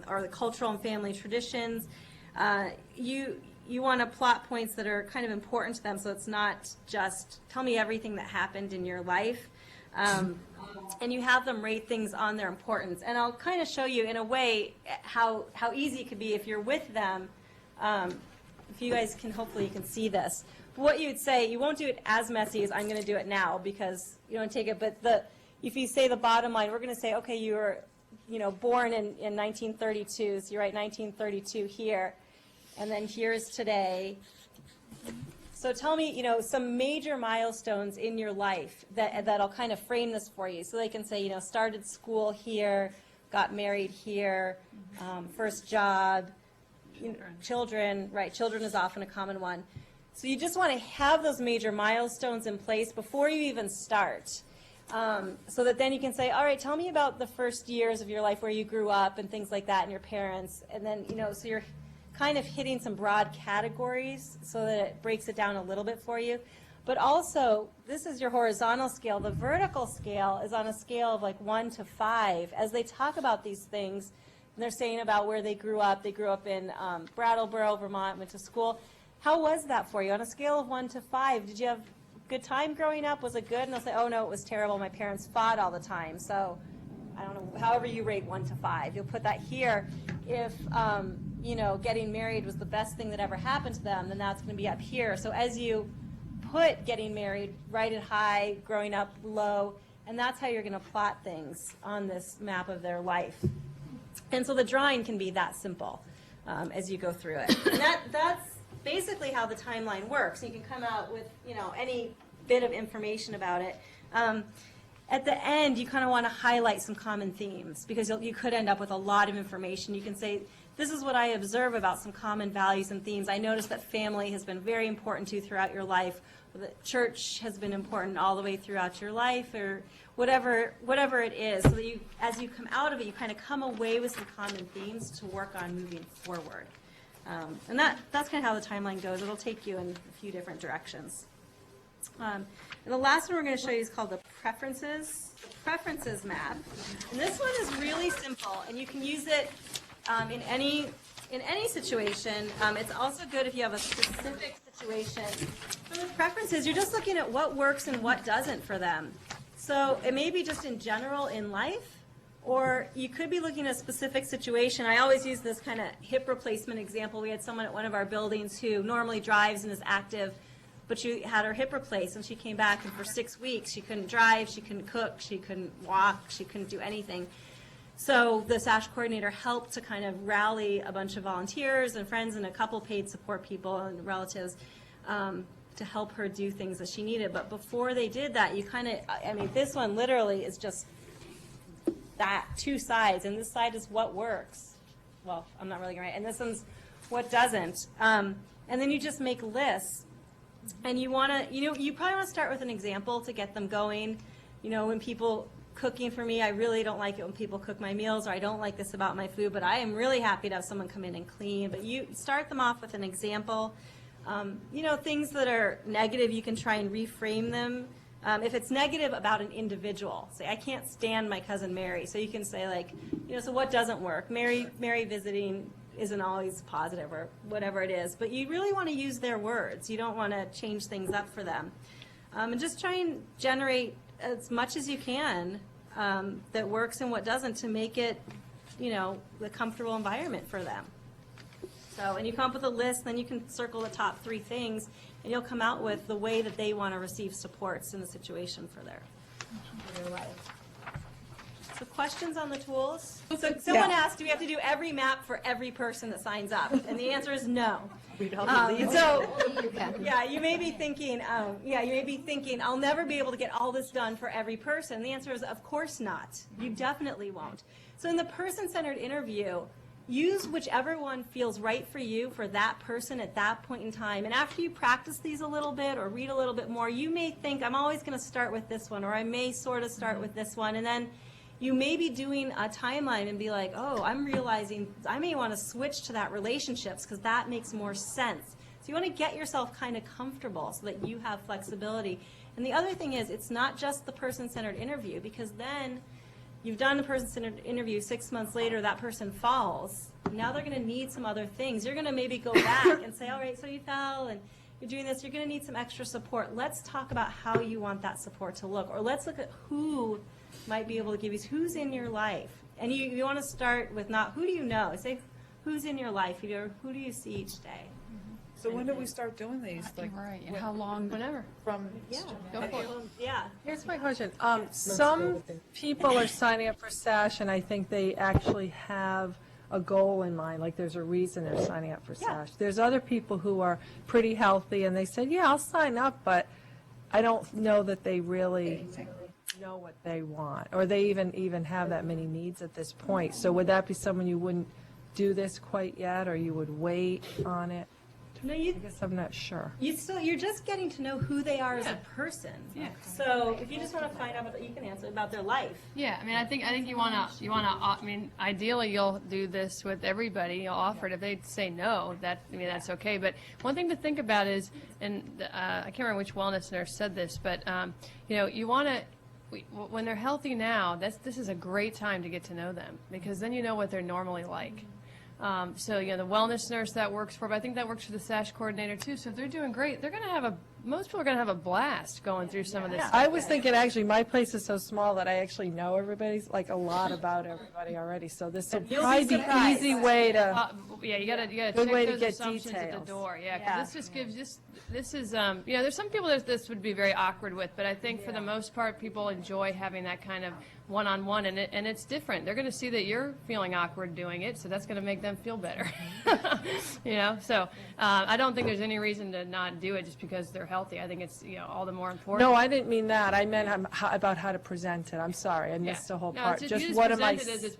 or the cultural and family traditions. You want to plot points that are kind of important to them, so it's not just tell me everything that happened in your life. And you have them rate things on their importance. And I'll kind of show you in a way how easy it could be if you're with them. If you guys hopefully you can see this. But what you would say, you won't do it as messy as I'm going to do it now because you don't take it. But if you say the bottom line, we're going to say, okay, you were born in 1932, so you write 1932 here. And then here's today. So tell me, some major milestones in your life that'll kind of frame this for you. So they can say, started school here, got married here, first job, children, right? Children is often a common one. So you just want to have those major milestones in place before you even start. So that then you can say, all right, tell me about the first years of your life where you grew up and things like that and your parents. And then, so you're kind of hitting some broad categories so that it breaks it down a little bit for you. But also, this is your horizontal scale. The vertical scale is on a scale of like 1 to 5. As they talk about these things, and they're saying about where they grew up in Brattleboro, Vermont, went to school. How was that for you? On a scale of 1 to 5, did you have a good time growing up? Was it good? And they'll say, oh no, it was terrible. My parents fought all the time. So, I don't know, however you rate 1 to 5. You'll put that here. If getting married was the best thing that ever happened to them, then that's going to be up here. So as you put getting married, write it high, growing up low, and that's how you're going to plot things on this map of their life. And so the drawing can be that simple as you go through it. And that's basically how the timeline works. You can come out with any bit of information about it. At the end, you kind of want to highlight some common themes because you could end up with a lot of information. You can say, this is what I observe about some common values and themes. I noticed that family has been very important to you throughout your life, or that church has been important all the way throughout your life, or whatever it is, so that you, as you come out of it, you kind of come away with some common themes to work on moving forward. And that's kind of how the timeline goes. It'll take you in a few different directions. And the last one we're going to show you is called the preferences map. And this one is really simple, and you can use it in any situation. It's also good if you have a specific situation. For the preferences, you're just looking at what works and what doesn't for them. So it may be just in general in life, or you could be looking at a specific situation. I always use this kind of hip replacement example. We had someone at one of our buildings who normally drives and is active, but she had her hip replaced, and she came back, and for 6 weeks, she couldn't drive, she couldn't cook, she couldn't walk, she couldn't do anything. So the SASH coordinator helped to kind of rally a bunch of volunteers and friends and a couple paid support people and relatives to help her do things that she needed. But before they did that, you kind of, I mean, this one literally is just that, two sides, and this side is what works. Well, I'm not really going to write, and this one's what doesn't. And then you just make lists. And you want to, you probably want to start with an example to get them going. When people cooking for me, I really don't like it when people cook my meals, or I don't like this about my food, but I am really happy to have someone come in and clean. But you start them off with an example. Things that are negative, you can try and reframe them. If it's negative about an individual, say, I can't stand my cousin Mary. So you can say, like, so what doesn't work? Mary visiting isn't always positive, or whatever it is. But you really want to use their words. You don't want to change things up for them. And just try and generate as much as you can that works and what doesn't, to make it, the comfortable environment for them. So, and you come up with a list, then you can circle the top 3 things, and you'll come out with the way that they want to receive supports in the situation for their life. So questions on the tools? So someone asked, do we have to do every map for every person that signs up? And the answer is no. You may be thinking, I'll never be able to get all this done for every person. The answer is, of course not. You definitely won't. So in the person-centered interview, use whichever one feels right for you for that person at that point in time. And after you practice these a little bit or read a little bit more, you may think, I'm always going to start with this one, or I may sort of start with this one. And then you may be doing a timeline and be like, oh, I'm realizing I may want to switch to that relationships because that makes more sense. So you want to get yourself kind of comfortable so that you have flexibility. And the other thing is, it's not just the person-centered interview, because then you've done the person-centered interview, 6 months later, that person falls. Now they're going to need some other things. You're going to maybe go back and say, all right, so you fell and you're doing this. You're going to need some extra support. Let's talk about how you want that support to look. Or let's look at who might be able to give you, who's in your life. And you want to start with not who do you know. Say, who's in your life? Who do you see each day? So when do we start doing these? Like, Right, and how long? Whenever. from, Go for it. Yeah. Here's my question. Some people are signing up for SASH, and I think they actually have a goal in mind, like there's a reason they're signing up for SASH. There's other people who are pretty healthy, and they said, yeah, I'll sign up, but I don't know that they really know what they want, or they even have that many needs at this point. So would that be someone you wouldn't do this quite yet, or you would wait on it? No, I guess I'm not sure. you're just getting to know who they are as a person. Yeah. So if you just want to find out, you can answer about their life. Yeah, I mean, I think you wanna. I mean, ideally, you'll do this with everybody. You'll offer it. If they say no, that's okay. But one thing to think about is, and I can't remember which wellness nurse said this, but you want to. When they're healthy now, this is a great time to get to know them, because then you know what they're normally like. So, the wellness nurse that works for, but I think that works for the SASH coordinator too. So if they're doing great, they're going to have most people are going to have a blast going through some of this stuff. I was thinking, actually, my place is so small that I actually know everybody's, like, a lot about everybody already. So this will probably be an easy way to, You gotta check Good way to those get assumptions at the details. door. Yeah, because this just gives this is there's some people that this would be very awkward with, but I think for the most part, people enjoy having that kind of one-on-one, and it's different. They're going to see that you're feeling awkward doing it, so that's going to make them feel better. So I don't think there's any reason to not do it just because they're healthy. I think it's all the more important. no, I didn't mean that. I meant about how to present it. I'm sorry, I missed the whole No, part. you Just just what am I? present it as it's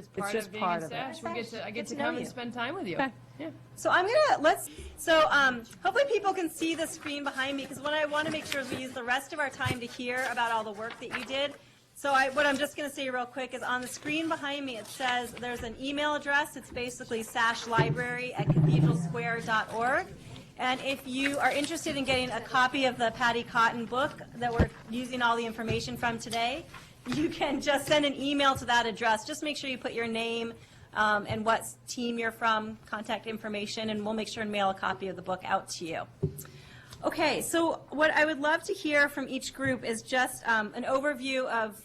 part just of being part in of it. SASH. I get to know come you. and spend time with you. Okay. Yeah. So hopefully people can see the screen behind me, because what I want to make sure is we use the rest of our time to hear about all the work that you did. So what I'm just going to say real quick is on the screen behind me, it says there's an email address. It's basically sashlibrary@cathedralsquare.org. And if you are interested in getting a copy of the Patty Cotton book that we're using all the information from today, you can just send an email to that address. Just make sure you put your name and what team you're from, contact information, and we'll make sure and mail a copy of the book out to you. Okay, so what I would love to hear from each group is just an overview of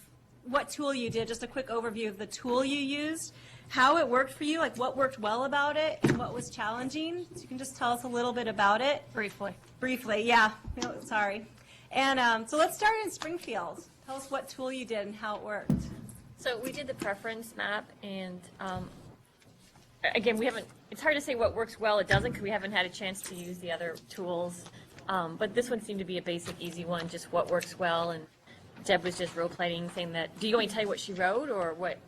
what tool you did, just a quick overview of the tool you used, how it worked for you, like what worked well about it, and what was challenging. So you can just tell us a little bit about it. Briefly. Briefly, yeah. No, sorry. And so let's start in Springfield. Tell us what tool you did and how it worked. So we did the preference map, and again, it's hard to say what works well, it doesn't, because we haven't had a chance to use the other tools. But this one seemed to be a basic, easy one, just what works well, and Deb was just role-playing, saying that, do you want me to tell you what she wrote, or what?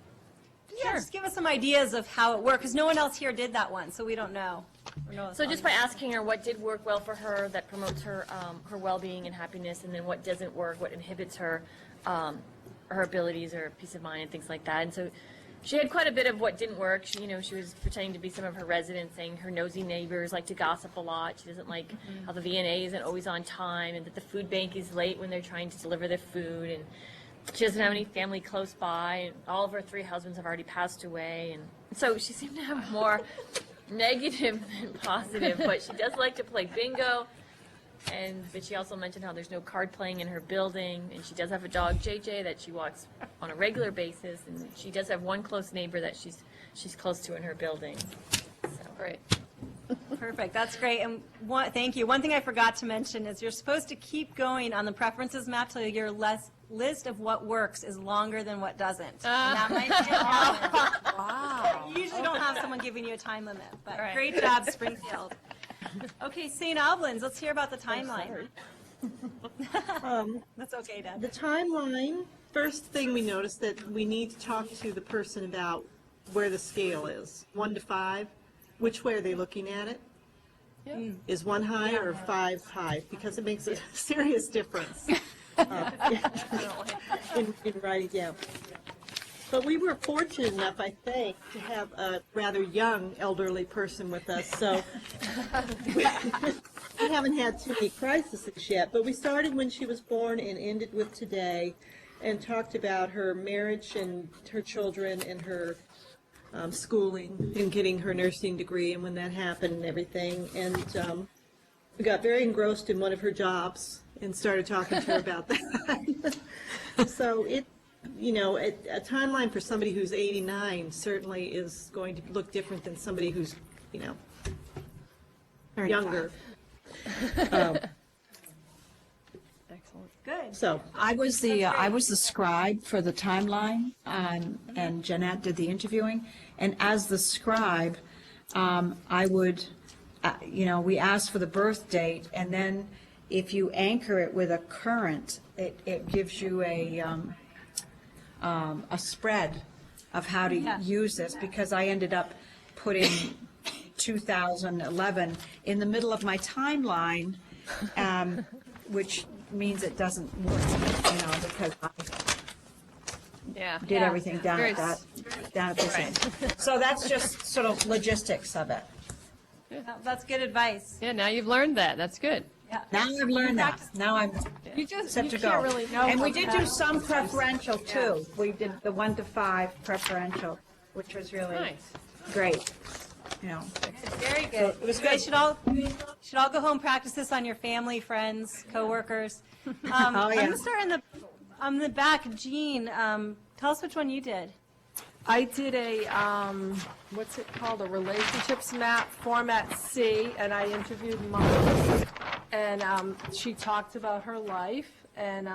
Yeah, just give us some ideas of how it worked, because no one else here did that one, so we don't know. So just by asking her what did work well for her, that promotes her, her well-being and happiness, and then what doesn't work, what inhibits her, her abilities or peace of mind and things like that. And so she had quite a bit of what didn't work. She was pretending to be some of her residents, saying her nosy neighbors like to gossip a lot. She doesn't like how the VNA isn't always on time, and that the food bank is late when they're trying to deliver their food, and she doesn't have any family close by, and all of her 3 husbands have already passed away. And so she seemed to have more negative than positive, but she does like to play bingo. But she also mentioned how there's no card playing in her building, and she does have a dog, JJ, that she walks on a regular basis, and she does have one close neighbor that she's close to in her building. So. Great. Perfect, that's great. And thank you. One thing I forgot to mention is you're supposed to keep going on the preferences map till your list of what works is longer than what doesn't. And that might be a challenge. Wow. You usually don't have someone giving you a time limit, but Right. great job, Springfield. Okay, St. Albans, let's hear about the timeline. That's okay, Deb. The timeline, first thing we noticed that we need to talk to the person about where the scale is, 1 to 5. Which way are they looking at it? Is 1 high or 5 high? Because it makes a serious difference in writing down. But we were fortunate enough, I think, to have a rather young elderly person with us, so we haven't had too many crises yet. But we started when she was born and ended with today, and talked about her marriage and her children and her schooling and getting her nursing degree and when that happened and everything. And we got very engrossed in one of her jobs and started talking to her about that. So a timeline for somebody who's 89 certainly is going to look different than somebody who's, younger. Excellent. Good. So I was the scribe for the timeline, and Jeanette did the interviewing. And as the scribe, I would, we asked for the birth date, and then if you anchor it with a current, it gives you a spread of how to use this, because I ended up putting 2011 in the middle of my timeline, which means it doesn't work, because I Yeah. did everything down Very at this end. So that's just sort of logistics of it. That's good advice. Yeah, now you've learned that. That's good. Yeah. Now I've learned that. Now I'm You just, set you to can't go. really know. And we how did fast- do some preferential too. We did the 1 to 5 preferential, which was really Nice. great. Very good. it was You guys good. should all go home, practice this on your family, friends, coworkers. Oh, I'm yeah. going to start on the back. Jean, tell us which one you did. I did a, what's it called, a relationships map, format C, and I interviewed Mom. And she talked about her life, and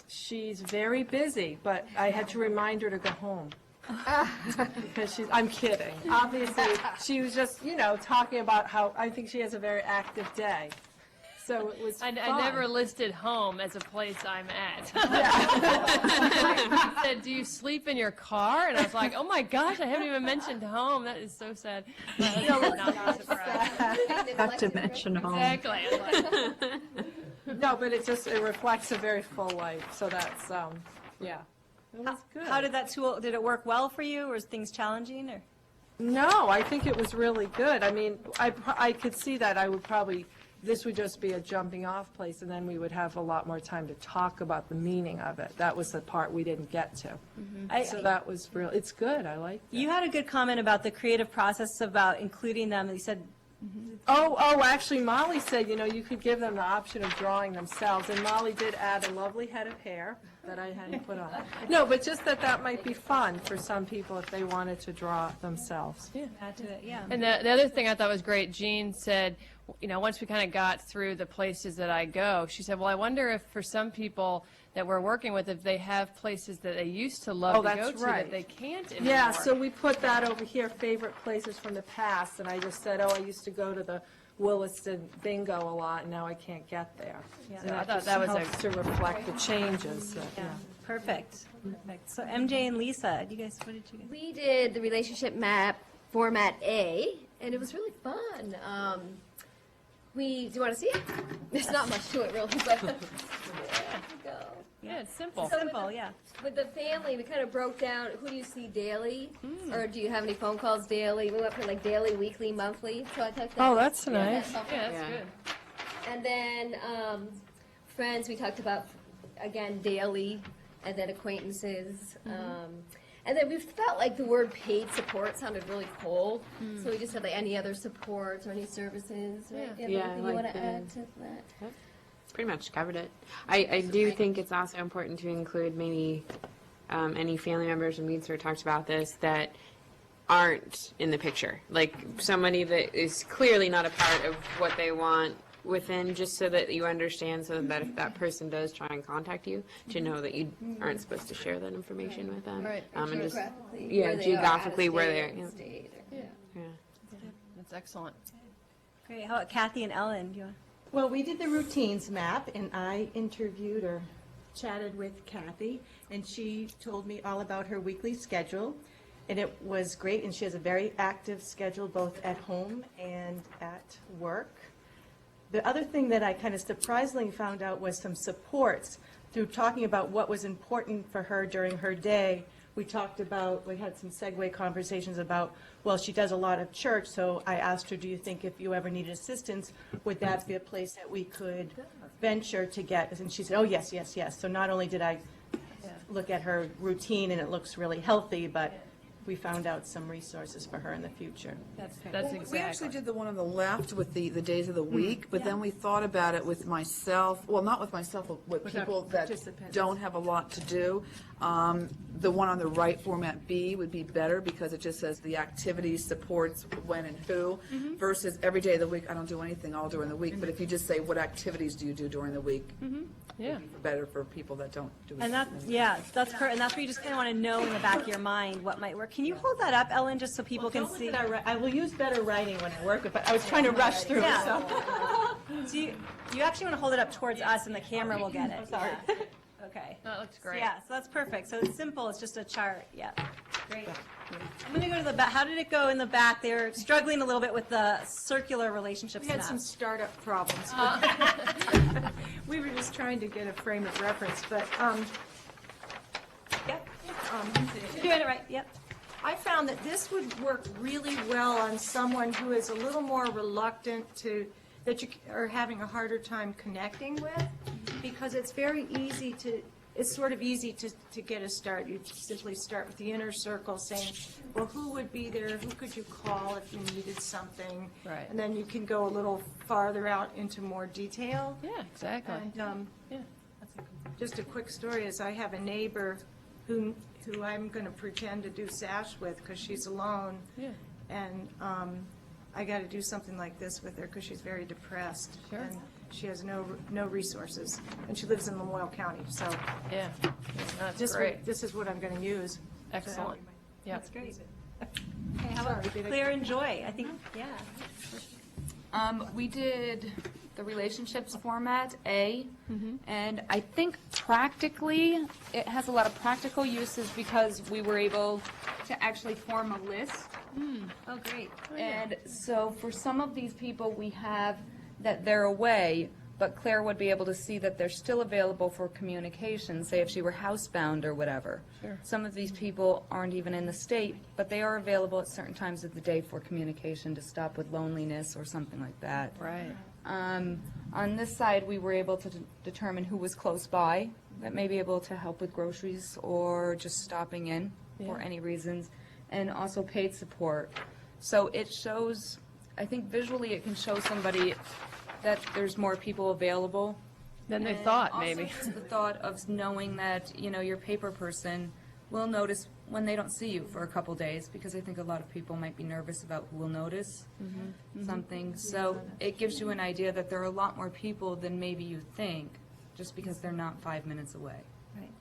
she's very busy, but I had to remind her to go home. Because I'm kidding. Obviously, she was just, talking about how, I think she has a very active day. So it was I fun. never listed home as a place I'm at. He said, do you sleep in your car? And I was like, oh my gosh, I haven't even mentioned home. That is so sad. That's not a surprise. Not to mention home. Exactly. I was like, No, but it reflects a very full life, so that's Yeah. It was good. How did that tool, did it work well for you, or was things challenging, or? No, I think it was really good. I mean, I could see that I would probably, this would just be a jumping off place, and then we would have a lot more time to talk about the meaning of it. That was the part we didn't get to. So that was real, it's good, I like it. You had a good comment about the creative process, about including them. You said, Actually, Molly said, you could give them the option of drawing themselves, and Molly did add a lovely head of hair that I hadn't put on. No, but just that might be fun for some people if they wanted to draw themselves. add to it, yeah. And the other thing I thought was great, Jean said, once we kind of got through the places that I go, she said, well, I wonder if for some people that we're working with, if they have places that they used to love to go that's to right. that they can't anymore. Yeah, so we put that over here, favorite places from the past, and I just said, I used to go to the Williston Bingo a lot, and now I can't get there. And I thought just that was helps to reflect the changes. Yeah, perfect. So MJ and Lisa, you guys, what did you guys? We did the relationship map format A, and it was really fun. Do you want to see it? There's not much to it, really, but there you go. Yeah, it's simple. Simple, yeah. With the family, we kind of broke down who do you see daily, or do you have any phone calls daily? We went for like daily, weekly, monthly. So I took that. Oh, that's nice. Yeah, that's good. And then friends, we talked about again daily, and then acquaintances. And then we felt like the word paid support sounded really cold, so we just said like any other supports or any services. Right? Do you have anything you want to add to that? Pretty much covered it. I do think it's also important to include maybe any family members, and we'd sort of talked about this, that aren't in the picture. Like somebody that is clearly not a part of what they want within, just so that you understand, so that if that person does try and contact you, to know that you aren't supposed to share that information with them. Right. And just, Geographically, yeah, where they are, geographically out of where state, they're. in Yeah. state, or- Yeah. That's excellent. Great, how about Kathy and Ellen? Do you want? Well, we did the routines map, and I interviewed or chatted with Kathy, and she told me all about her weekly schedule, and it was great, and she has a very active schedule both at home and at work. The other thing that I kind of surprisingly found out was some supports through talking about what was important for her during her day. We had some segue conversations about, well, she does a lot of church, so I asked her, do you think if you ever needed assistance, would that be a place that we could venture to get? And she said, oh, yes, yes, yes. So not only did I look at her routine and it looks really healthy, but we found out some resources for her in the future. That's We actually exactly. did the one on the left with the days of the week, but then we thought about it with myself, well, not with myself, but with people that don't have a lot to do. The one on the right, format B, would be better because it just says the activities, supports, when and who, versus every day of the week, I don't do anything all during the week. But if you just say, what activities do you do during the week? Yeah. Better for people that don't do it. And that's where you just kind of want to know in the back of your mind what might work. Can you hold that up, Ellen, just so people can see? I will use better writing when I work, but I was trying to rush through, Yeah. so. Do you actually want to hold it up towards us and the camera will get it? Sorry. Okay. That looks great. Yeah, so that's perfect. So it's simple, it's just a chart, yeah. Great. I'm going to go to the back. How did it go in the back? They were struggling a little bit with the circular relationships. We had some map. startup problems. We were just trying to get a frame of reference, but Yep. You're doing it right, yep. I found that this would work really well on someone who is a little more reluctant that you are having a harder time connecting with, because it's very easy it's sort of easy to get a start. You simply start with the inner circle saying, well, who would be there? Who could you call if you needed something? Right. And then you can go a little farther out into more detail. Yeah, exactly. And just a quick story is I have a neighbor who I'm going to pretend to do SASH with because she's alone. Yeah. And I got to do something like this with her because she's very depressed. Sure. And she has no resources. And she lives in Lamoille County, so Yeah. That's great. this is what I'm going to use. Excellent. Yeah. That's great. Okay, how about Claire and Joy? I think, yeah. We did the relationships format, A, and I think practically, it has a lot of practical uses because we were able to actually form a list. Oh, great. And so for some of these people, we have that they're away, but Claire would be able to see that they're still available for communication, say if she were housebound or whatever. Some of these people aren't even in the state, but they are available at certain times of the day for communication to stop with loneliness or something like that. Right. On this side, we were able to determine who was close by that may be able to help with groceries or just stopping in for any reasons, and also paid support. So it shows, I think visually it can show somebody that there's more people available. Than they And thought, maybe. Also just the thought of knowing that, you know, your paper person will notice when they don't see you for a couple days, because I think a lot of people might be nervous about who will notice something. So it gives you an idea that there are a lot more people than maybe you think, just because they're not 5 minutes away.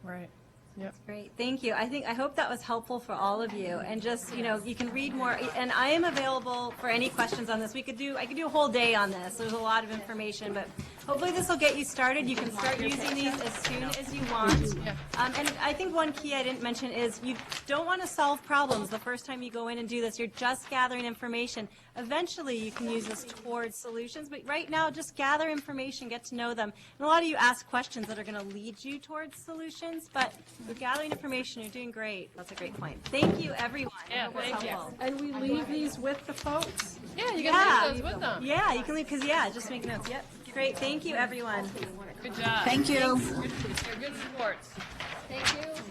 Right. Yep. Great, thank you. I hope that was helpful for all of you. And just, you know, you can read more, and I am available for any questions on this. I could do a whole day on this. There's a lot of information, but hopefully this will get you started. You can start using these as soon as you want. And I think one key I didn't mention is you don't want to solve problems the first time you go in and do this. You're just gathering information. Eventually, you can use this towards solutions, but right now, just gather information, get to know them. And a lot of you ask questions that are going to lead you towards solutions, but you're gathering information, you're doing great. That's a great point. Thank you, everyone. I Yeah, hope it's thank you. helpful. And we leave these with the folks? Yeah, you Yeah. can leave those with them. Yeah, you can leave, because, just make notes. Yep, great. Thank you, everyone. Good job. Thank you. They're good supports. Thank you.